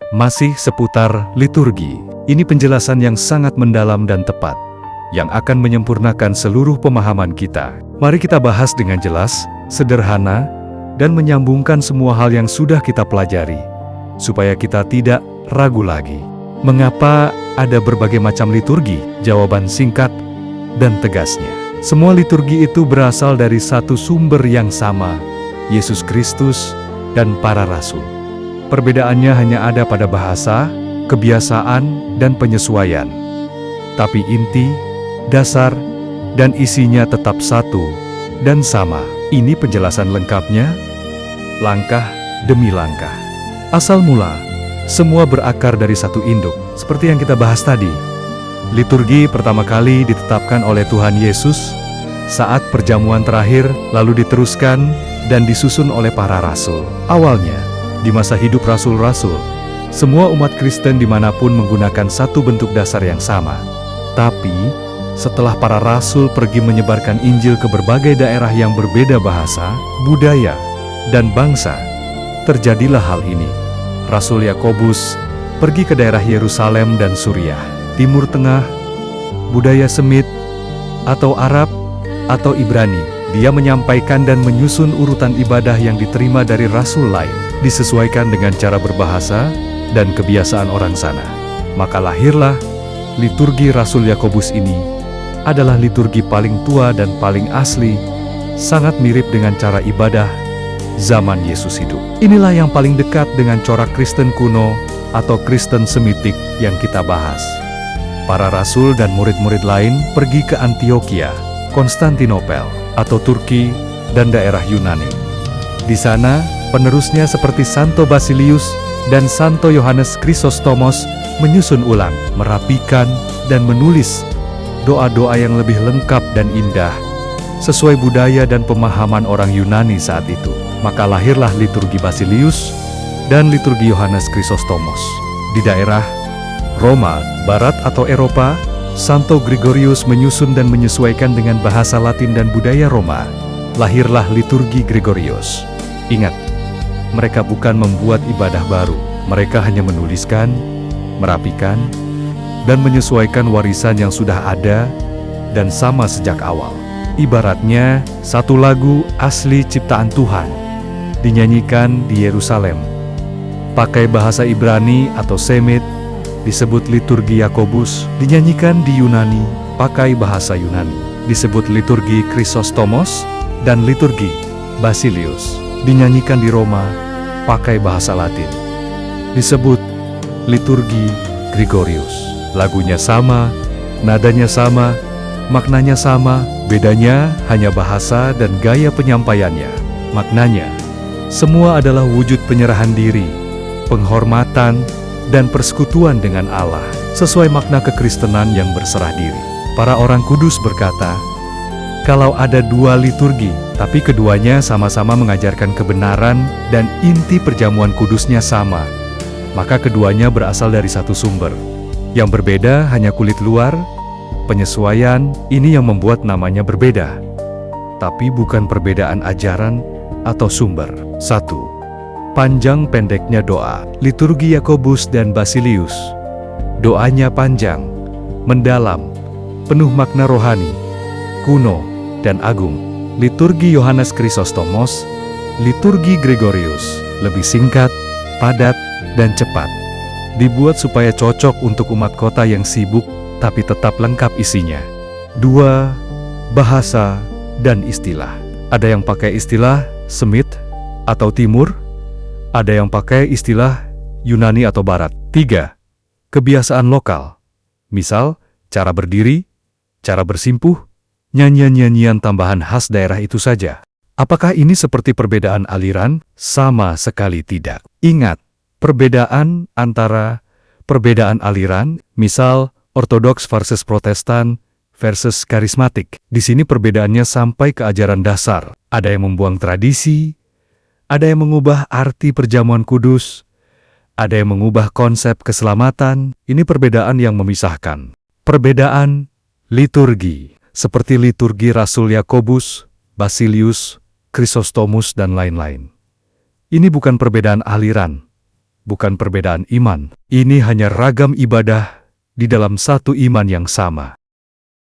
Masih seputar liturgi. Ini penjelasan yang sangat mendalam dan tepat, yang akan menyempurnakan seluruh pemahaman kita. Mari kita bahas dengan jelas, sederhana, dan menyambungkan semua hal yang sudah kita pelajari, supaya kita tidak ragu lagi. Mengapa ada berbagai macam liturgi? Jawaban singkat dan tegasnya. Semua liturgi itu berasal dari satu sumber yang sama, Yesus Kristus dan para rasul. Perbedaannya hanya ada pada bahasa, kebiasaan, dan penyesuaian. Tapi inti, dasar, dan isinya tetap satu dan sama. Ini penjelasan lengkapnya, langkah demi langkah. Asal mula, semua berakar dari satu induk, seperti yang kita bahas tadi. Liturgi pertama kali ditetapkan oleh Tuhan Yesus saat perjamuan terakhir, lalu diteruskan dan disusun oleh para rasul. Awalnya, di masa hidup rasul-rasul, semua umat Kristen dimanapun menggunakan satu bentuk dasar yang sama. Tapi, setelah para rasul pergi menyebarkan Injil ke berbagai daerah yang berbeda bahasa, budaya, dan bangsa, terjadilah hal ini. Rasul Yakobus pergi ke daerah Yerusalem dan Suriah, Timur Tengah, budaya Semit, atau Arab, atau Ibrani. Dia menyampaikan dan menyusun urutan ibadah yang diterima dari rasul lain, disesuaikan dengan cara berbahasa dan kebiasaan orang sana. Maka lahirlah liturgi Rasul Yakobus ini. Adalah liturgi paling tua dan paling asli, sangat mirip dengan cara ibadah zaman Yesus hidup. Inilah yang paling dekat dengan corak Kristen kuno atau Kristen Semitik yang kita bahas. Para rasul dan murid-murid lain pergi ke Antioquia, Konstantinopel, atau Turki, dan daerah Yunani. Di sana, penerusnya seperti Santo Basilius dan Santo Yohanes Krisostomos menyusun ulang, merapikan, dan menulis doa-doa yang lebih lengkap dan indah, sesuai budaya dan pemahaman orang Yunani saat itu. Maka lahirlah liturgi Basilius dan liturgi Yohanes Krisostomos. Di daerah Roma, Barat atau Eropa, Santo Gregorius menyusun dan menyesuaikan dengan bahasa Latin dan budaya Roma. Lahirlah liturgi Gregorius. Ingat, mereka bukan membuat ibadah baru. Mereka hanya menuliskan, merapikan, dan menyesuaikan warisan yang sudah ada dan sama sejak awal. Ibaratnya, satu lagu asli ciptaan Tuhan dinyanyikan di Yerusalem. Pakai bahasa Ibrani atau Semit, disebut liturgi Yakobus, dinyanyikan di Yunani, pakai bahasa Yunani, disebut liturgi Krisostomos, dan liturgi Basilius, dinyanyikan di Roma, pakai bahasa Latin, disebut liturgi Gregorius. Lagunya sama, nadanya sama, maknanya sama, bedanya hanya bahasa dan gaya penyampaiannya. Maknanya, semua adalah wujud penyerahan diri, penghormatan, dan persekutuan dengan Allah, sesuai makna kekristenan yang berserah diri. Para orang kudus berkata, kalau ada dua liturgi, tapi keduanya sama-sama mengajarkan kebenaran dan inti perjamuan kudusnya sama, maka keduanya berasal dari satu sumber. Yang berbeda hanya kulit luar, penyesuaian, ini yang membuat namanya berbeda. Tapi bukan perbedaan ajaran atau sumber. 1. Panjang pendeknya doa. Liturgi Yakobus dan Basilius. Doanya panjang, mendalam, penuh makna rohani, kuno, dan agung. Liturgi Yohanes Krisostomos, liturgi Gregorius, lebih singkat, padat, dan cepat. Dibuat supaya cocok untuk umat kota yang sibuk, tapi tetap lengkap isinya. 2. Bahasa dan istilah. Ada yang pakai istilah Semit atau Timur, ada yang pakai istilah Yunani atau Barat. 3. Kebiasaan lokal. Misal, cara berdiri, cara bersimpuh, nyanyian-nyanyian tambahan khas daerah itu saja. Apakah ini seperti perbedaan aliran? Sama sekali tidak. Ingat, perbedaan antara perbedaan aliran, misal Ortodoks versus Protestan versus karismatik. Di sini perbedaannya sampai ke ajaran dasar. Ada yang membuang tradisi, ada yang mengubah arti perjamuan kudus, ada yang mengubah konsep keselamatan. Ini perbedaan yang memisahkan. Perbedaan liturgi, seperti liturgi Rasul Yakobus, Basilius, Krisostomus, dan lain-lain. Ini bukan perbedaan aliran, bukan perbedaan iman. Ini hanya ragam ibadah di dalam satu iman yang sama.